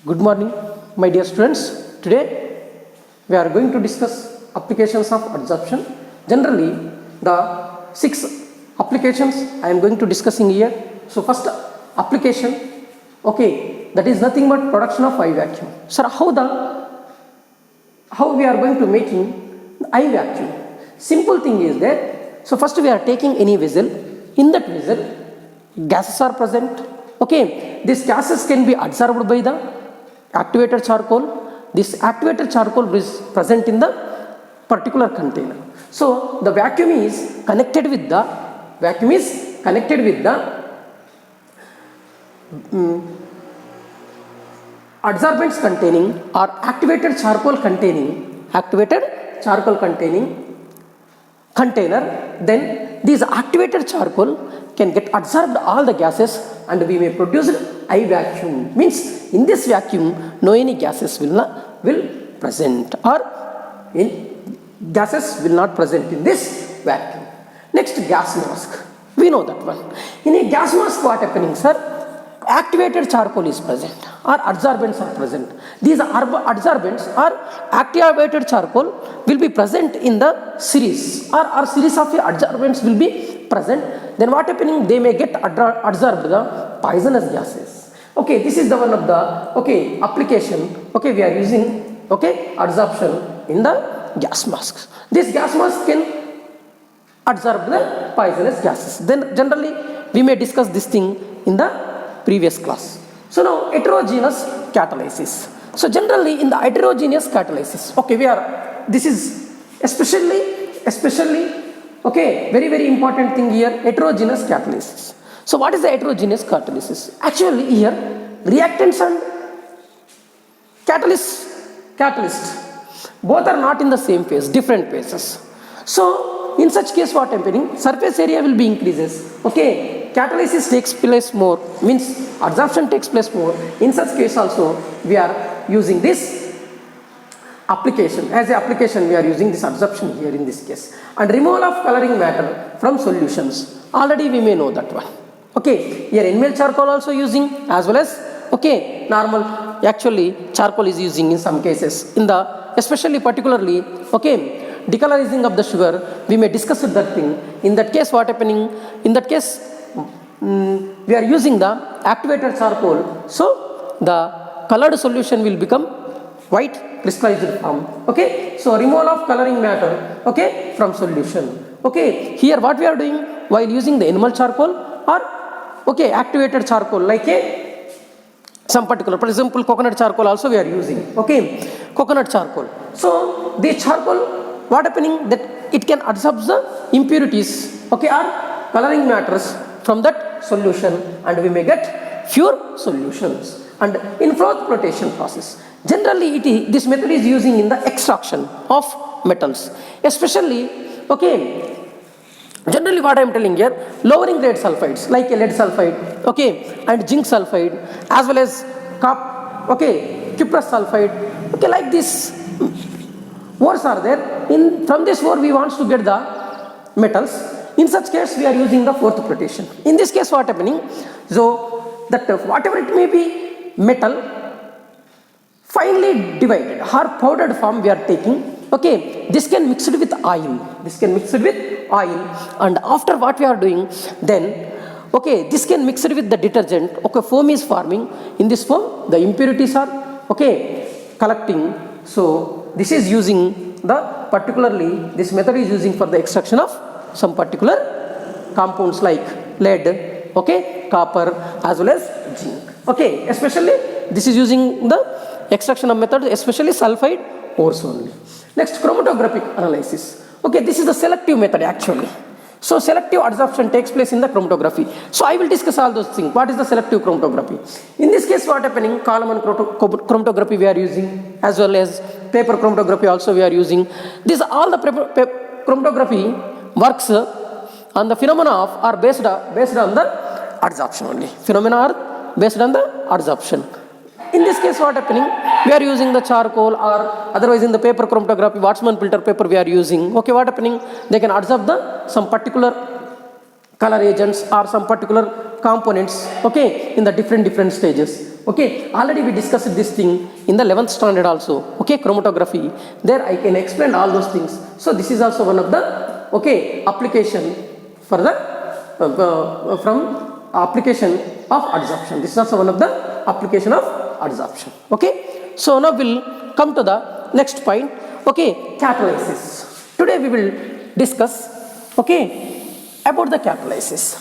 Good morning, my dear students. Today we are going to discuss applications of adsorption. Generally, the 6 applications I am going to discussing here. So first application, okay, that is nothing but production of eye vacuum. Sir, how we are going to making eye vacuum? Simple thing is that, so first we are taking any vessel. In that vessel, gases are present. Okay, these gases can be adsorbed by the activated charcoal. This activated charcoal is present in the particular container. So the vacuum is connected with the adsorbents containing or activated charcoal containing container. Then this activated charcoal can get adsorbed all the gases and we may produce eye vacuum. Means in this vacuum no any gases will present or gases will not present in this vacuum. Next, gas mask. We know that one. In a gas mask, what happening, sir? Activated charcoal is present or adsorbents are present. These adsorbents or activated charcoal will be present in the series or series of adsorbents will be present. Then what happening? They may get adsorbed the poisonous gases. Okay, this is the one of the application. Okay, we are using adsorption in the gas masks. This gas mask can adsorb the poisonous gases. Then generally we may discuss this thing in the previous class. So now heterogeneous catalysis. So generally in the heterogeneous catalysis, this is especially very important thing here, heterogeneous catalysis. So what is the heterogeneous catalysis? Actually here reactants and catalyst both are not in the same phase, different phases. So in such case what happening? Surface area will be increases. Catalysis takes place more, means adsorption takes place more. In such case also we are using this application. As an application we are using this adsorption here in this case. And removal of coloring matter from solutions. Already we may know that one. Here enamel charcoal also using, as well as normal actually charcoal is using in some cases. In the especially particularly decolorizing of the sugar, we may discuss that thing. In that case what happening? In that case we are using the activated charcoal, so the colored solution will become white crystallized form. So removal of coloring matter from solution. Here what we are doing while using the enamel charcoal or activated charcoal, like some particular, for example coconut charcoal also we are using. Coconut charcoal. So the charcoal, what happening, that it can adsorb the impurities or coloring matters from that solution and we may get pure solutions. And in froth flotation process, generally this method is using in the extraction of metals, especially generally what I am telling here, lowering grade sulfides like lead sulfide and zinc sulfide, as well as cuprous sulfide, like this ores are there. From this ore we want to get the metals. In such case we are using the froth flotation. In this case what happening, so that whatever it may be metal finely divided or powdered form we are taking, this can mix it with oil, and after what we are doing, then this can mix it with the detergent. Foam is forming. In this foam the impurities are collecting. So this is using the particularly this method is using for the extraction of some particular compounds like lead, copper, as well as zinc. Especially this is using the extraction of method, especially sulfide ores only. Next, chromatographic analysis. This is the selective method actually. So selective adsorption takes place in the chromatography. So I will discuss all those things. What is the selective chromatography? In this case what happening, Kalman chromatography we are using, as well as paper chromatography also we are using. These all the chromatography works on the phenomena of are based on the adsorption only. Phenomena are based on the adsorption. In this case what happening, we are using the charcoal, or otherwise in the paper chromatography, Watsman filter paper we are using. What happening, they can adsorb some particular color agents or some particular components in the different stages. Okay, already we discussed this thing in the 11th standard also. Okay, chromatography. There I can explain all those things. So this is also one of the application for the from application of adsorption. This is also one of the application of adsorption. Okay, so now we'll come to the next point. Okay, catalysis. Today we will discuss about the catalysis.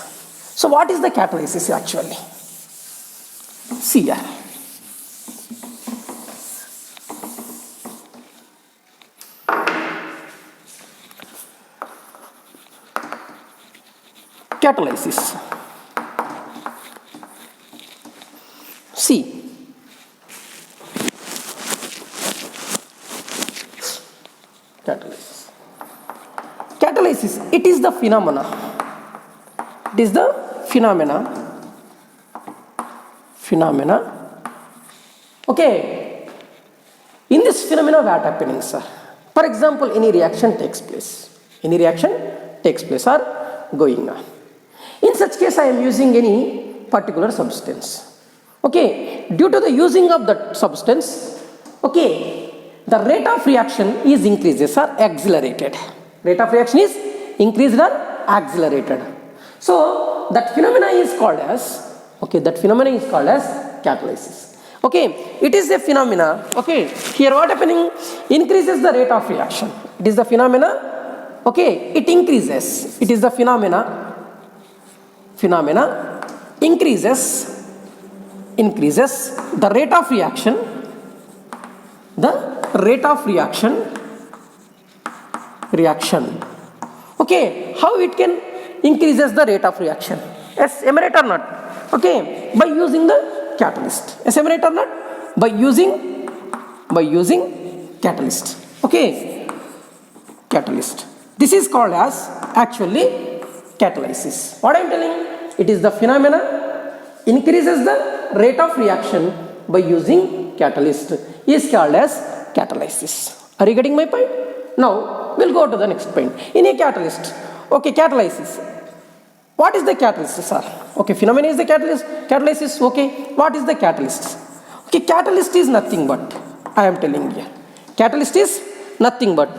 So what is the catalysis actually? See here. Catalysis. See. Catalysis. Catalysis, it is the phenomena. It is the phenomena. Okay. In this phenomena, what happening, sir? For example, any reaction takes place. Any reaction takes place or going on. In such case, I am using any particular substance. Okay. Due to the using of that substance, the rate of reaction is increases or accelerated. Rate of reaction is increased or accelerated. So that phenomena is called as catalysis. Okay, it is a phenomena. Okay, here what happening? Increases the rate of reaction. It is the phenomena. Okay, it increases. It is the phenomena increases the rate of reaction. Okay, how it can increases the rate of reaction? Yes, am I right or not? Okay, by using the catalyst. Yes, am I right or not? By using catalyst. Okay, catalyst. This is called as actually catalysis. What I am telling? It is the phenomena increases the rate of reaction by using catalyst is called as catalysis. Are you getting my point? Now we'll go to the next point. In a catalyst, catalysis. What is the catalyst, sir? Okay, phenomena is the catalyst. Catalysis, okay. What is the catalyst? Okay, catalyst is nothing but, I am telling you. Catalyst is nothing but,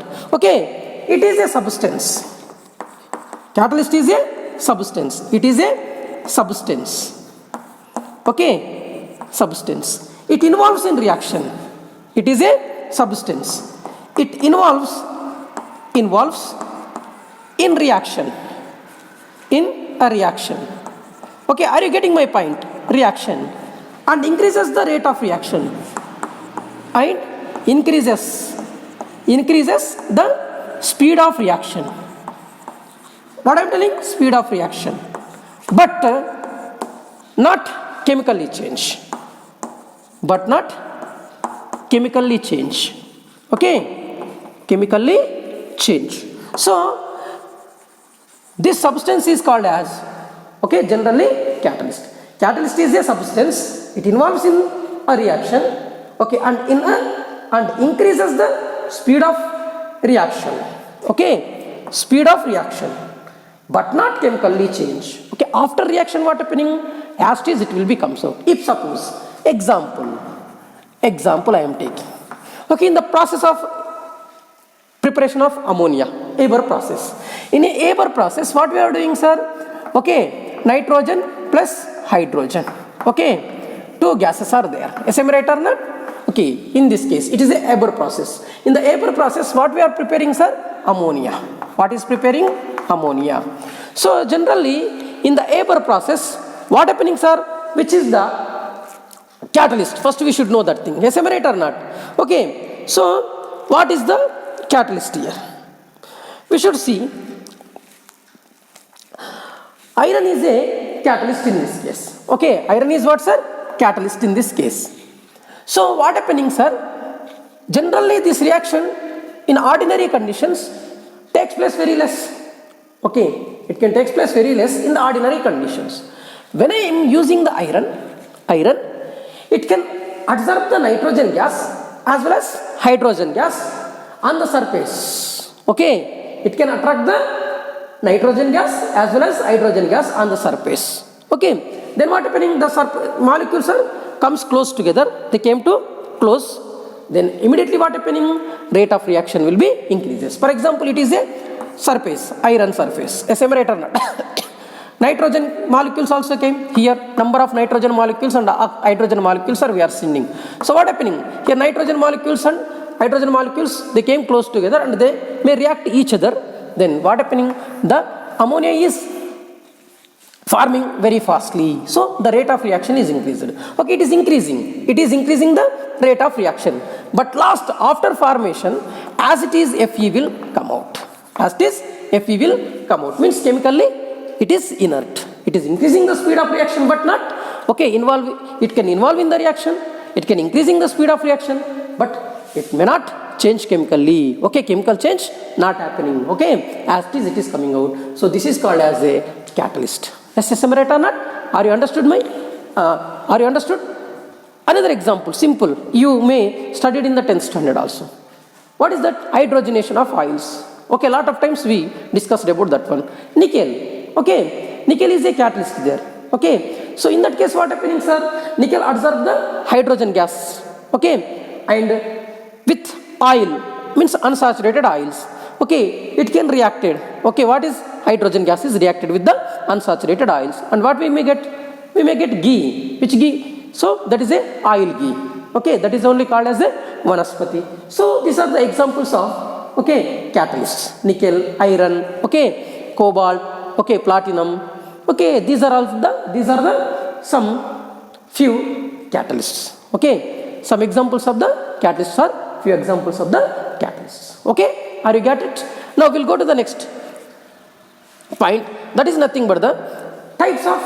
it is a substance. Catalyst is a substance. It is a substance. Okay, substance. It involves in reaction. It is a substance. It involves in reaction. In a reaction. Okay, are you getting my point? Reaction. And increases the rate of reaction. And increases the speed of reaction. What I am telling? Speed of reaction. But not chemically change. Okay? Chemically change. So, this substance is called as, generally catalyst. Catalyst is a substance. It involves in a reaction, and increases the speed of reaction. Okay, speed of reaction, but not chemically change. Okay, after reaction, what happening? As it is, it will become so. If suppose, example I am taking. Okay, in the process of preparation of ammonia, Haber process. In a Haber process, what we are doing, sir? Okay, nitrogen plus hydrogen. Okay, two gases are there. Is right or not? Okay, in this case, it is a Haber process. In the Haber process, what we are preparing, sir? Ammonia. What is preparing? Ammonia. So, generally, in the Haber process, what happening, sir? Which is the catalyst? First, we should know that thing. Is right or not? Okay, so, what is the catalyst here? We should see iron is a catalyst in this case. Okay, iron is what, sir? Catalyst in this case. So what happening, sir? Generally this reaction in ordinary conditions takes place very less. Okay, it can take place very less in the ordinary conditions. When I am using the iron, it can absorb the nitrogen gas as well as hydrogen gas on the surface. Okay, it can attract the nitrogen gas as well as hydrogen gas on the surface. Okay, then what happening? The molecules are comes close together, they came to close, then immediately what happening? Rate of reaction will be increases. For example, it is a surface, iron surface, a separator nut. Nitrogen molecules also came here. Number of nitrogen molecules and hydrogen molecules are we are seeing. So what happening? Here nitrogen molecules and hydrogen molecules, they came close together and they may react each other. Then what happening? The ammonia is forming very fastly. So the rate of reaction is increased. Okay, it is increasing. It is increasing the rate of reaction. But last, after formation, as it is Fe will come out. As it is Fe will come out. Means chemically it is inert. It is increasing the speed of reaction but not, okay, it can involve in the reaction. It can increasing the speed of reaction, but it may not change chemically. Okay, chemical change not happening. Okay, as it is coming out. So this is called as a catalyst. Yes, separator not? Are you understood are you understood? Another example, simple. You may studied in the 10th standard also. What is that? Hydrogenation of oils. Okay, a lot of times we discussed about that one. Nickel. Okay, nickel is a catalyst there. Okay, so in that case what happening, sir? Nickel absorb the hydrogen gas. Okay, and with oil, means unsaturated oils. Okay, it can reacted. Okay, what is hydrogen gas is reacted with the unsaturated oils, and what we may get? We may get ghee. Which ghee? So that is a oil ghee. Okay, that is only called as a vanaspati. So these are the examples of, okay, catalysts. Nickel, iron, okay, cobalt, okay, platinum. Okay, these are the some few catalysts. Okay, some examples of the catalysts are few examples of the catalysts. Okay, are you get it? Now we'll go to the next point. That is nothing but the types of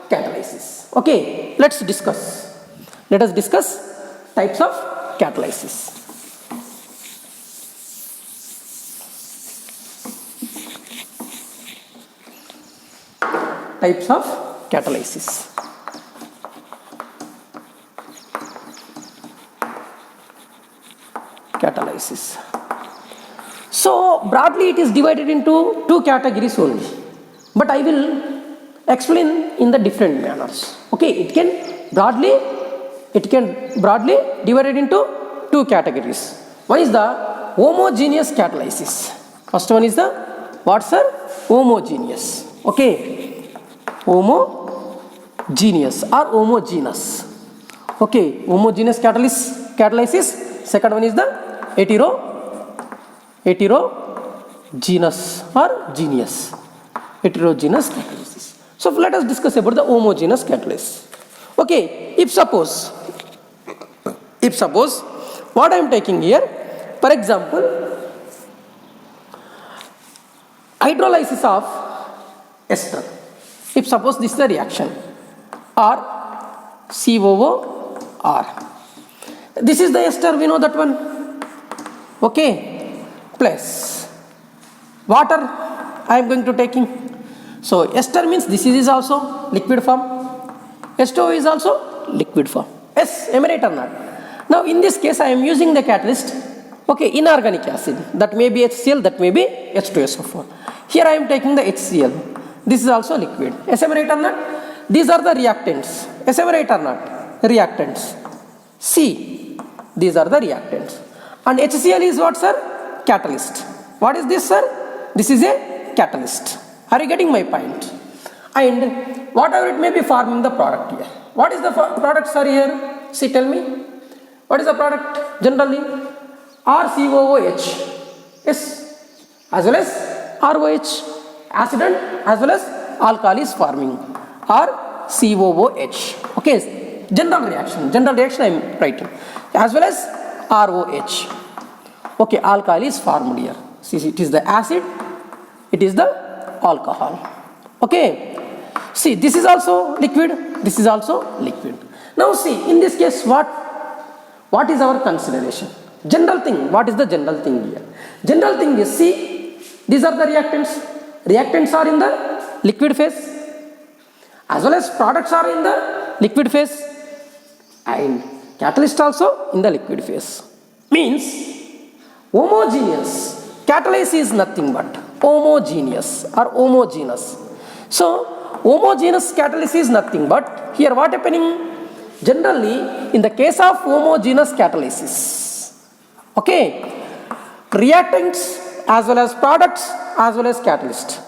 catalysis. Okay, let's discuss. Let us discuss types of catalysis. Types of catalysis. Catalysis. So broadly it is divided into two categories only, but I will explain in the different manners. Okay, it can broadly divided into two categories. One is the homogeneous catalysis. First one is the what, sir? Homogeneous. Okay, homogeneous or homogeneous. Okay, homogeneous catalysis. Second one is the heterogeneous or genus. Heterogeneous catalysis. So let us discuss about the homogeneous catalysis. Okay, if suppose what I am taking here, for example, hydrolysis of ester. If suppose this is the reaction, or COOR. This is the ester, we know that one. Okay, plus water I am going to taking. So ester means this is also liquid form. H2O is also liquid form. Yes, am I right or not? Now in this case I am using the catalyst. Okay, inorganic acid. That may be HCl, that may be H2SO4. Here I am taking the HCl. This is also liquid. Yes, am I right or not? These are the reactants. Yes, am I right or not? Reactants. C. These are the reactants. And HCl is what, sir? Catalyst. What is this, sir? This is a catalyst. Are you getting my point? And whatever it may be forming the product here. What is the product, sir, here? See, tell me. What is the product generally? RCOOH. Yes. As well as ROH. Acid and as well as alkali is forming. RCOOH. Okay. General reaction I am writing. As well as ROH. Okay. Alkali is formed here. See, it is the acid. It is the alcohol. Okay. See, this is also liquid. This is also liquid. Now see, in this case, what is our consideration? General thing. What is the general thing here? General thing is, see, these are the reactants. Reactants are in the liquid phase, as well as products are in the liquid phase, and catalyst also in the liquid phase. Means homogeneous. Catalysis is nothing but homogeneous or homogeneous. So homogeneous catalysis is nothing but here what happening? generally in the case of homogeneous catalysis, okay, reactants as well as products as well as catalyst,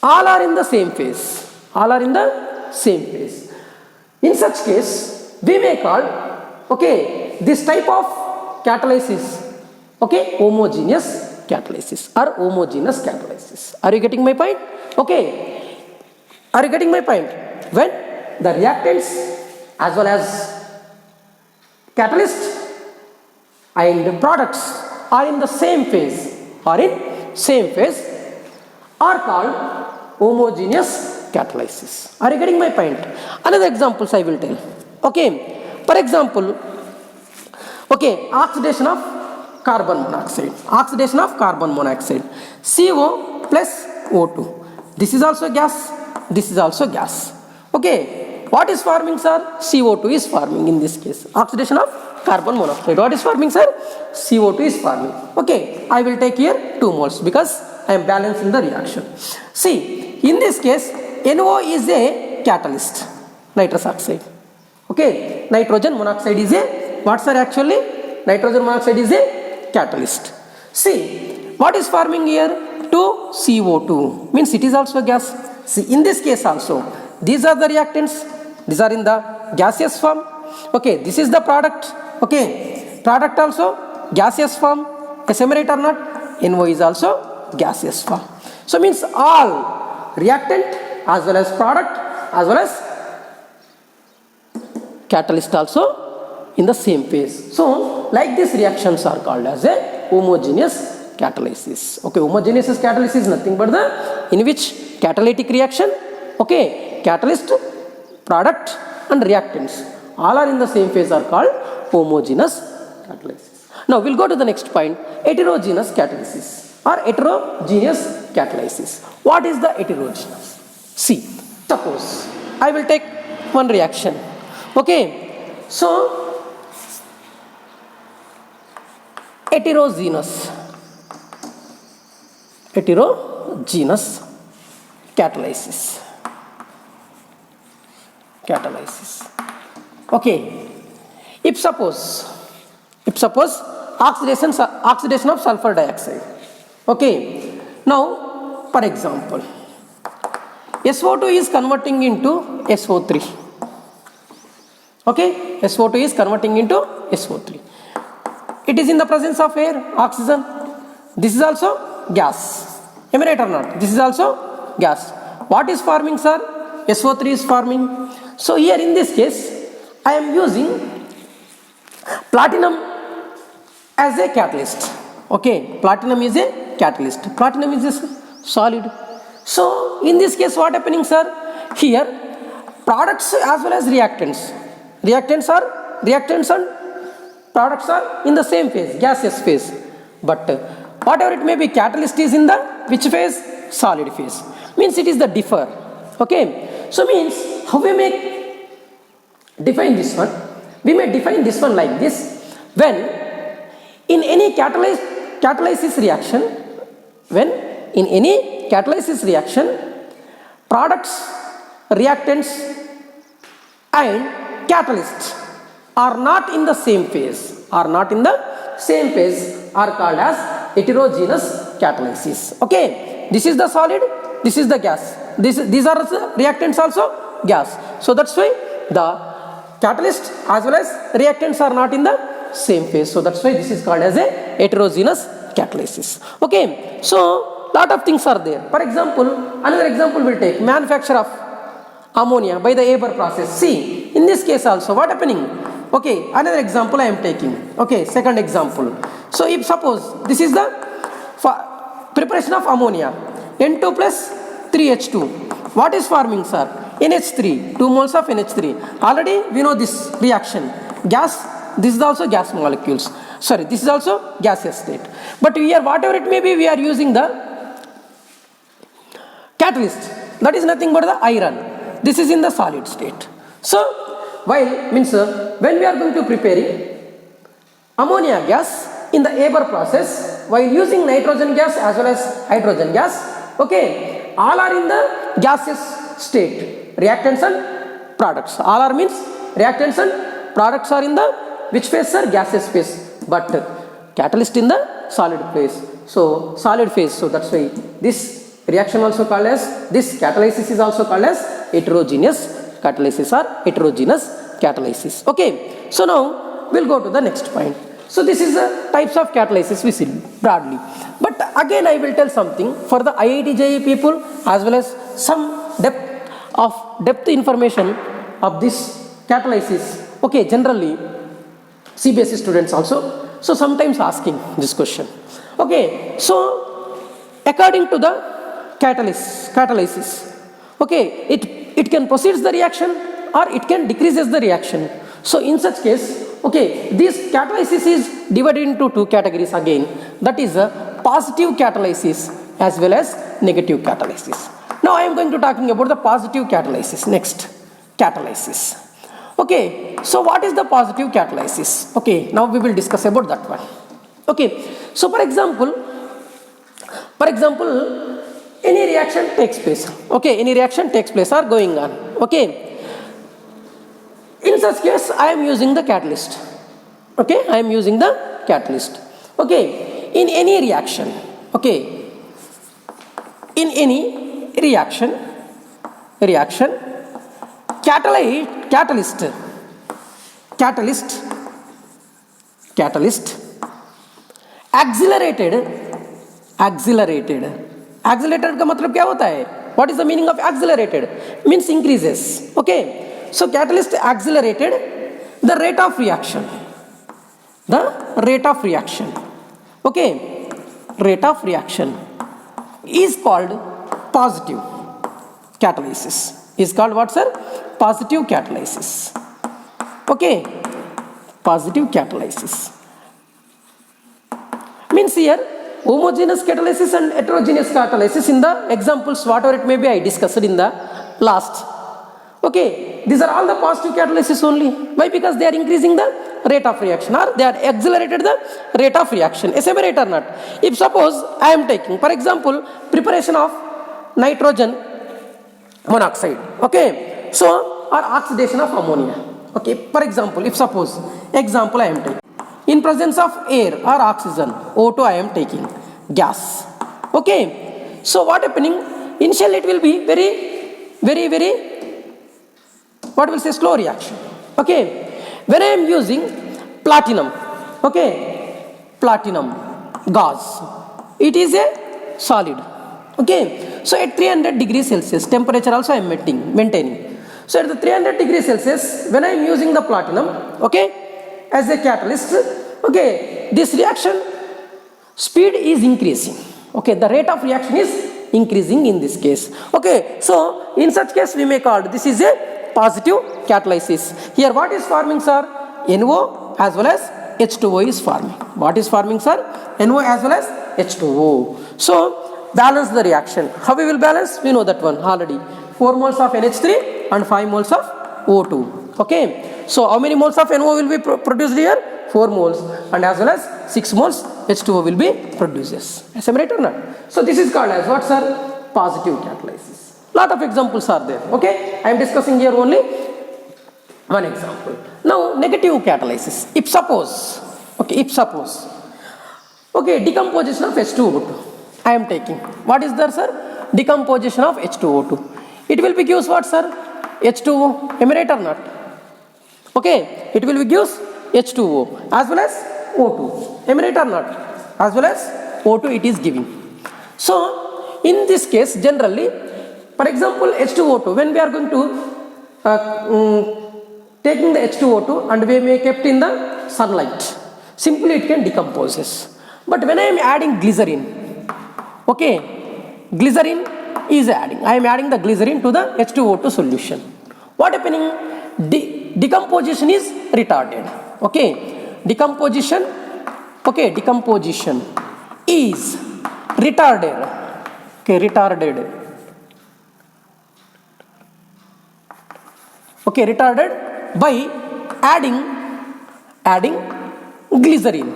all are in the same phase. All are in the same phase. In such case, we may call, okay, this type of catalysis, okay, homogeneous catalysis or homogeneous catalysis. Are you getting my point? Okay. Are you getting my point? When the reactants as well as catalyst and products are in the same phase, are called homogeneous catalysis. Are you getting my point? Another examples I will tell. Okay, for example, okay, oxidation of carbon monoxide, CO plus O2. This is also gas, this is also gas. Okay, what is forming, sir? CO2 is forming in this case. Oxidation of carbon monoxide. What is forming, sir? CO2 is forming. Okay, I will take here 2 moles because I am balancing the reaction. See, in this case, NO is a catalyst, nitrous oxide. Okay, nitrogen monoxide is a, what, sir, actually? Nitrogen monoxide is a catalyst. See, what is forming here? 2CO2, means it is also gas. See, in this case also, these are the reactants, these are in the gaseous form. Okay, this is the product. Okay, product also gaseous form. Am I right or not? NO is also gaseous form. So means all reactant as well as product as well as catalyst also in the same phase. So like these reactions are called as a homogeneous catalysis. Okay, homogeneous catalysis is nothing but the in which catalytic reaction, okay, catalyst, product and reactants all are in the same phase are called homogeneous catalysis. Now we'll go to the next point, heterogeneous catalysis or heterogeneous catalysis. What is the heterogeneous? See, suppose I will take one reaction. Okay, so heterogeneous catalysis. Okay, if suppose oxidation of sulfur dioxide. Okay, now for example, SO2 is converting into SO3. Okay, SO2 is converting into SO3. It is in the presence of air, oxygen. This is also gas. Am I right or not? This is also gas. What is forming, sir? SO3 is forming. So here in this case, I am using platinum as a catalyst. Okay, platinum is a catalyst. Platinum is a solid. So in this case, what happening, sir? Here, products as well as reactants. Reactants and products are in the same phase, gaseous phase. But whatever it may be, catalyst is in the which phase? Solid phase. Means it is the differ. Okay. So means how we may define this one? We may define this one like this. When in any catalysis reaction, products, reactants and catalysts are not in the same phase, are called as heterogeneous catalysis. Okay, this is the solid, this is the gas, these are the reactants also gas. So that's why the catalyst as well as reactants are not in the same phase. So that's why this is called as a heterogeneous catalysis. Okay, so lot of things are there. For example, another example we'll take, manufacture of ammonia by the Haber process. See, in this case also what happening? Okay, another example I am taking. Okay, second example. So if suppose this is the preparation of ammonia, N2 plus 3H2. What is forming, sir? NH3, 2 moles of NH3. Already we know this reaction. Gas, this is also gas molecules. Sorry, this is also gaseous state. But here whatever it may be, we are using the catalyst. That is nothing but the iron. This is in the solid state. So while means when we are going to preparing ammonia gas in the Haber process, while using nitrogen gas as well as hydrogen gas, okay, all are in the gaseous state, reactants and products. All are means Reactants and products are in the which phase, sir? Gaseous phase. But catalyst in the solid phase. So solid phase. So that's why this reaction also called as, this catalysis is also called as heterogeneous catalysis or heterogeneous catalysis. Okay. So now we'll go to the next point. So this is the types of catalysis we see broadly. But again I will tell something for the IIT JEE people as well as some depth information of this catalysis. Okay, generally CBSE students also, so sometimes asking this question. Okay, so according to the catalysis, okay, it can proceed the reaction or it can decreases the reaction. So in such case, okay, this catalysis is divided into two categories again, that is a positive catalysis as well as negative catalysis. Now I am going to talking about the positive catalysis next. Catalysis. Okay, so what is the positive catalysis? Okay, now we will discuss about that one. Okay, so for example, any reaction takes place. Okay, any reaction takes place or going on. Okay, in such case I am using the catalyst. Okay, I am using the catalyst. Okay, in any reaction. Okay, in any reaction, catalyst accelerated का मतलब क्या होता है? What is the meaning of accelerated? Means increases. Okay, so catalyst accelerated the rate of reaction. Okay, rate of reaction is called positive catalysis. Is called what, sir? Positive catalysis. Okay, positive catalysis means here homogeneous catalysis and heterogeneous catalysis in the examples whatever it may be I discussed in the last. Okay, these are all the positive catalysis only. Why? Because they are increasing the rate of reaction or they are accelerated the rate of reaction. Assimilate or not? If suppose I am taking, for example, preparation of nitrogen monoxide. Okay, so or oxidation of ammonia. Okay, for example, if suppose example I am taking in presence of air or oxygen, O2 I am taking gas. Okay, so what happening? Initially it will be very what will say slow reaction. Okay, when I am using platinum, okay, platinum gauze, it is a solid. Okay, so at 300 degrees Celsius temperature also I am maintaining. So at the 300 degrees Celsius when I am using the platinum, okay, as a catalyst, okay, this reaction speed is increasing. Okay, the rate of reaction is increasing in this case. Okay, so in such case we may call this is a positive catalysis. Here what is forming, sir? NO as well as H2O is forming. What is forming, sir? NO as well as H2O. So balance the reaction. How we will balance? We know that one already. 4 moles of NH3 and 5 moles of O2. Okay, so how many moles of NO will be produced here? 4 moles, and as well as 6 moles H2O will be produced. Assimilate or not? So this is called as what, sir? Positive catalysis. Lot of examples are there. Okay, I am discussing here only one example. Now negative catalysis. If suppose, okay, decomposition of H2O2 I am taking. What is there, sir? Decomposition of H2O2. It will be gives what, sir? H2O. Am I right or not? Okay, it will be gives H2O as well as O2. Am I right or not? As well as O2 it is giving. So in this case generally, for example H2O2, when we are going to taking the H2O2 and we may kept in the sunlight, simply it can decomposes. But when I am adding glycerin, okay, glycerin is adding, I am adding the glycerin to the H2O2 solution. What happening? Decomposition is retarded. Okay, decomposition is retarded. Okay, retarded by adding glycerin.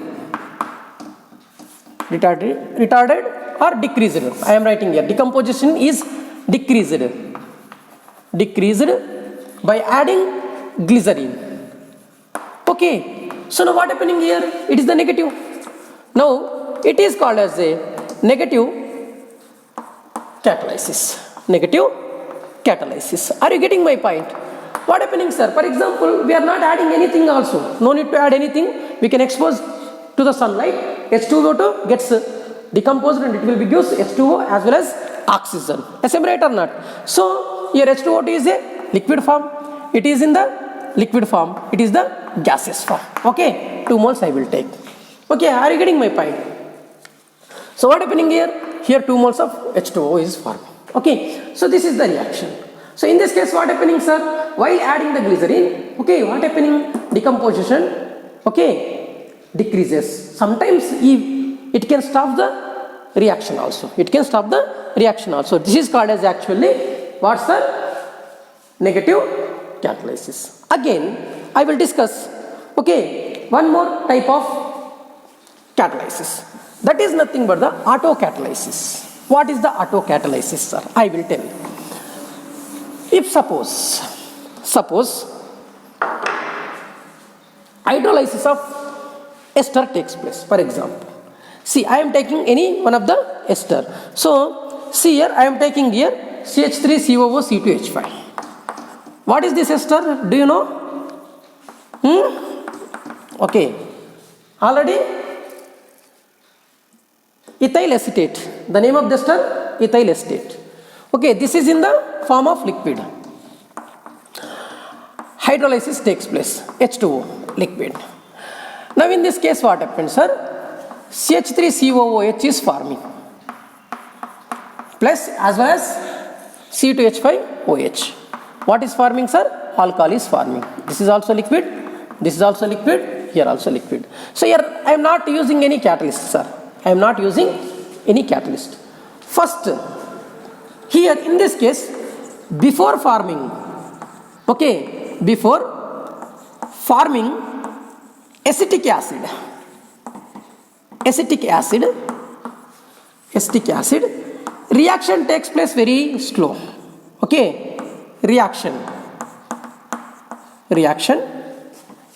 Retarded or decreased. I am writing here. Decomposition is decreased by adding glycerine. Okay, so now what happening here? It is the negative. Now it is called as a negative catalysis. Negative catalysis. Are you getting my point? What happening, sir? For example, we are not adding anything also. No need to add anything. We can expose to the sunlight. H2O2 gets decomposed and it will be gives H2O as well as oxygen. Am I right or not? So here H2O2 is a liquid form. It is in the liquid form. It is the gaseous form. Okay, 2 moles I will take. Okay, are you getting my point? So what happening here? Here 2 moles of H2O is formed. Okay, so this is the reaction. So in this case, what happening, sir? While adding the glycerine, okay, what happening? Decomposition, okay, decreases. Sometimes it can stop the reaction also. It can stop the reaction also. This is called as actually what's the negative catalysis. Again, I will discuss, okay, one more type of catalysis. That is nothing but the autocatalysis. What is the autocatalysis, sir? I will tell you. If suppose hydrolysis of ester takes place, for example. See, I am taking any one of the ester. So, see here, I am taking here CH3COO-C2H5. What is this ester? Do you know? Okay. Already ethyl acetate. The name of the ester, ethyl acetate. Okay, this is in the form of liquid. Hydrolysis takes place, H2O, liquid. Now in this case what happens, sir? CH3COOH is forming. Plus as well as C2H5OH. What is forming, sir? Alcohol is forming. This is also liquid. This is also liquid. Here also liquid. So here I am not using any catalyst, sir. I am not using any catalyst. First, here in this case, before forming, okay, before forming acetic acid, reaction takes place very slow. Okay, reaction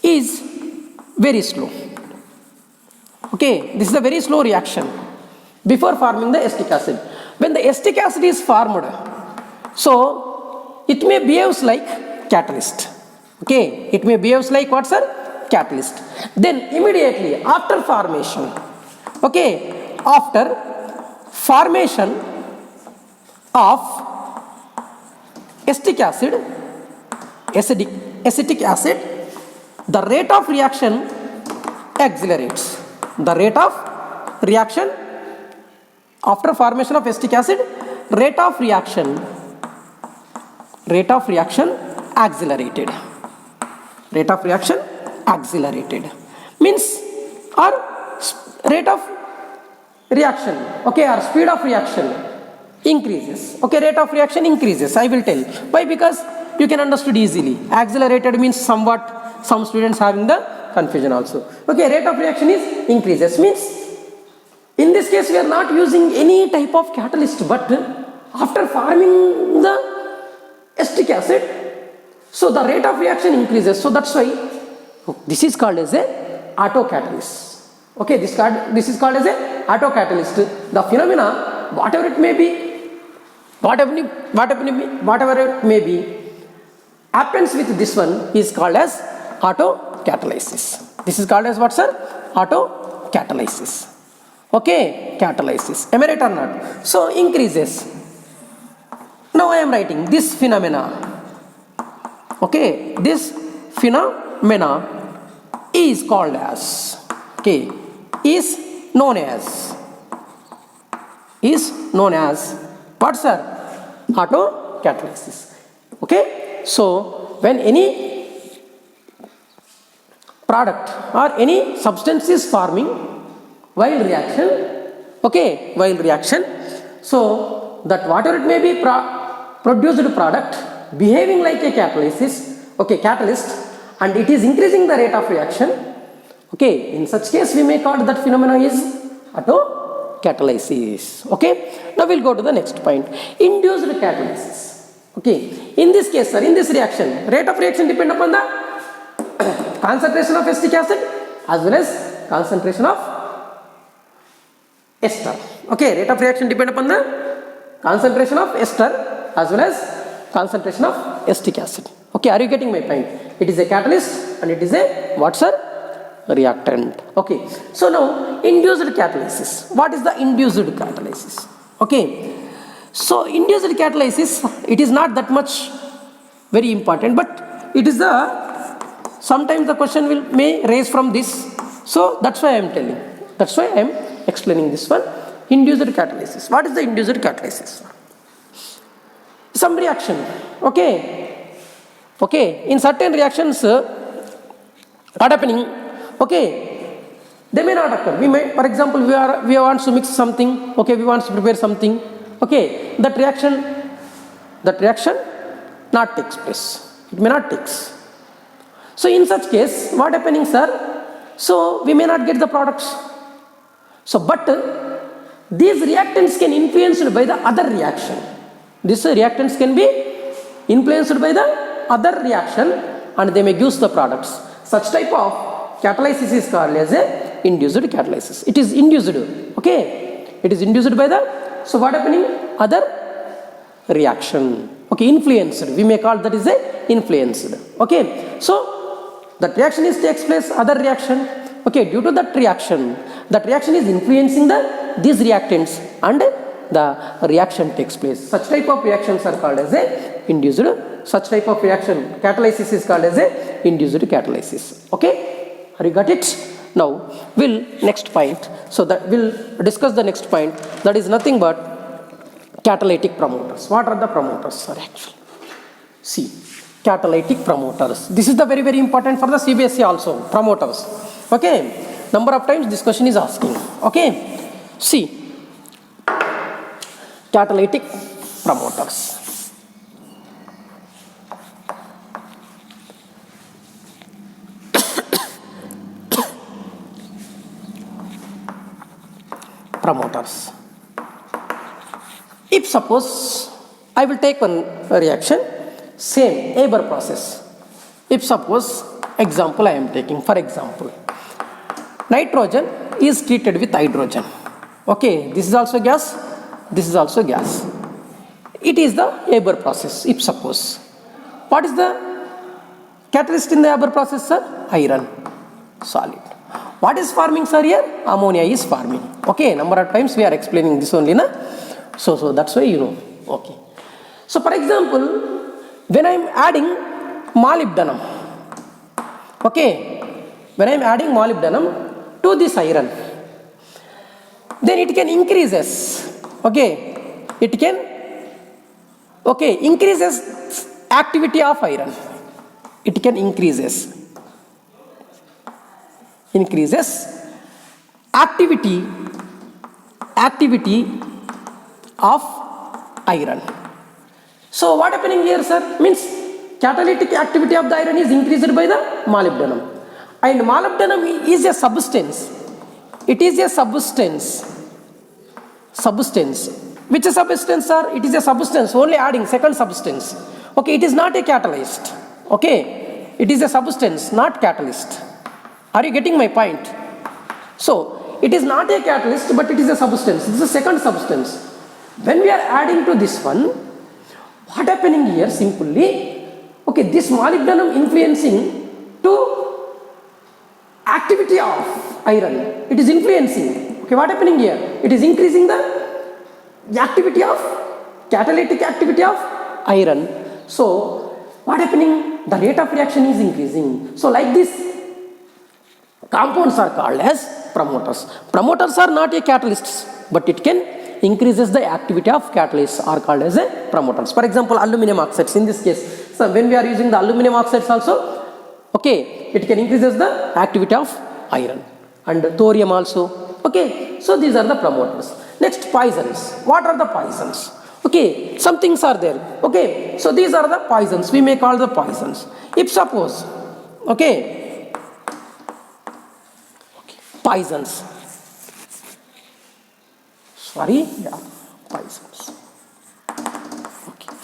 is very slow. Okay, this is a very slow reaction before forming the acetic acid. When the acetic acid is formed, so it may behave like catalyst. Okay, it may behave like what, sir? Catalyst. Then immediately after formation, okay, after formation of acetic acid, the rate of reaction accelerates. The rate of reaction after formation of acetic acid, rate of reaction accelerated. Rate of reaction accelerated means or rate of reaction, okay, or speed of reaction increases. Okay, rate of reaction increases. I will tell why, because you can understood easily. Accelerated means somewhat, some students having the confusion also. Okay, rate of reaction is increases means in this case we are not using any type of catalyst, but after forming the acetic acid, so the rate of reaction increases. So that's why this is called as a autocatalyst. Okay, this is called as a autocatalyst. The phenomena, whatever it may be, happens with this one is called as autocatalysis. This is called as what, sir? Autocatalysis. Okay, catalysis. Am I right or not? So increases. Now I am writing this phenomena. Okay, this phenomena is called as, okay, is known as what, sir? Autocatalysis. Okay, so when any product or any substance is forming while reaction, okay, so that whatever it may be produced product behaving like a catalyst, and it is increasing the rate of reaction. Okay, in such case we may call that phenomena is autocatalysis. Okay, now we'll go to the next point, induced catalysis. Okay, in this case, sir, in this reaction, rate of reaction depend upon the concentration of acetic acid as well as concentration of ester. Okay, rate of reaction depend upon the concentration of ester as well as concentration of acetic acid. Okay, are you getting my point? It is a catalyst and it is a what, sir? Reactant. Okay, so now induced catalysis. What is the induced catalysis? Okay, so induced catalysis, it is not that much very important, but it is the sometimes the question may raise from this, so that's why I am telling, that's why I am explaining this one. Induced catalysis. What is the induced catalysis? Some reaction. Okay, in certain reactions, what happening? Okay, they may not occur. We may, for example, we want to mix something. Okay, we want to prepare something. Okay, that reaction not takes place. It may not takes. So in such case, what happening, sir? So we may not get the products. So but these reactants can influenced by the other reaction. These reactants can be influenced by the other reaction and they may use the products. Such type of catalysis is called as a induced catalysis. It is induced. Okay, it is induced by the, so what happening? Other reaction. Okay, influenced. We may call that is a influenced. Okay, so that reaction takes place, other reaction. Okay, due to that reaction is influencing these reactants and the reaction takes place. Such type of reactions are called as a induced. Such type of reaction, catalysis is called as a induced catalysis. Okay, have you got it? Now we'll next point. So that we'll discuss the next point. That is nothing but catalytic promoters. What are the promoters, sir? Actually, see, catalytic promoters. This is the very, very important for the CBSE also. Promoters. Okay, number of times this question is asking. Okay, see, catalytic promoters. Promoters. If suppose I will take one reaction, same Haber process. If suppose example I am taking, for example, nitrogen is treated with hydrogen. Okay, this is also gas, this is also gas. It is the Haber process. If suppose, what is the catalyst in the Haber process, sir? Iron, solid. What is forming, sir, here? Ammonia is forming. Okay, number of times we are explaining this only, na? So that's why you know. Okay. So for example, when I am adding molybdenum, okay, when I am adding molybdenum to this iron, then it can increases. Okay, it can increases activity of iron. It can increases activity of iron. So what happening here, sir? Means catalytic activity of the iron is increased by the molybdenum, and molybdenum is a substance. It is a substance. Which is substance, sir? It is a substance, only adding second substance. Okay, it is not a catalyst. Okay, it is a substance, not catalyst. Are you getting my point? So it is not a catalyst, but it is a substance. It is a second substance. When we are adding to this one, what happening here simply? Okay, this molybdenum influencing to activity of iron. It is influencing. Okay, what happening here? It is increasing the activity of catalytic activity of iron. So what happening? The rate of reaction is increasing. So like this, compounds are called as promoters. Promoters are not a catalysts, but it can increases the activity of catalysts are called as a promoters. For example, aluminum oxides in this case. So when we are using the aluminum oxides also, okay, it can increases the activity of iron and thorium also. Okay, so these are the promoters. Next, poisons. What are the poisons? Okay, some things are there. Okay, so these are the poisons. We may call the poisons. If suppose, okay, poisons. Poisons. Okay.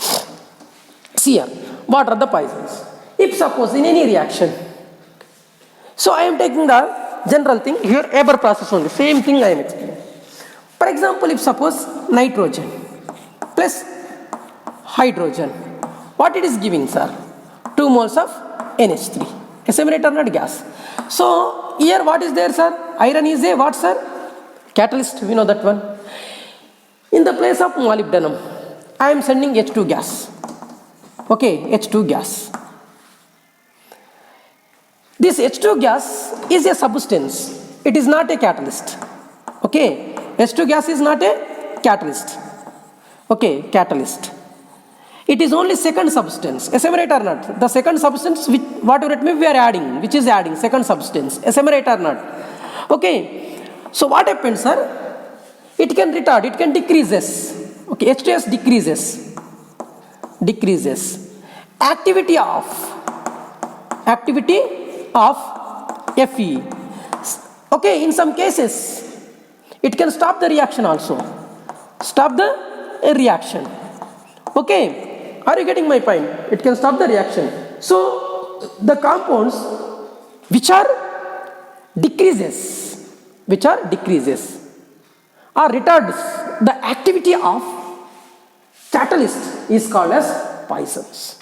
See here, what are the poisons? If suppose in any reaction, so I am taking the general thing here, Haber process only, same thing I am explaining. For example, if suppose nitrogen plus hydrogen, what it is giving, sir? 2 moles of NH3, assimilator not gas. So here what is there, sir? Iron is a what, sir? Catalyst, we know that one. In the place of molybdenum, I am sending H2 gas. Okay, H2 gas. This H2 gas is a substance. It is not a catalyst. Okay, H2 gas is not a catalyst. Okay, catalyst. It is only second substance. Assimilate or not? The second substance, which, whatever it may be, we are adding. Which is adding? Second substance. Assimilate or not? Okay. So what happens, sir? It can retard. It can decreases. Okay, H2S decreases. Decreases. Activity of Fe. Okay, in some cases, it can stop the reaction also. Stop the reaction. Okay, are you getting my point? It can stop the reaction. So, the compounds which are decreases or retards the activity of catalyst is called as poisons.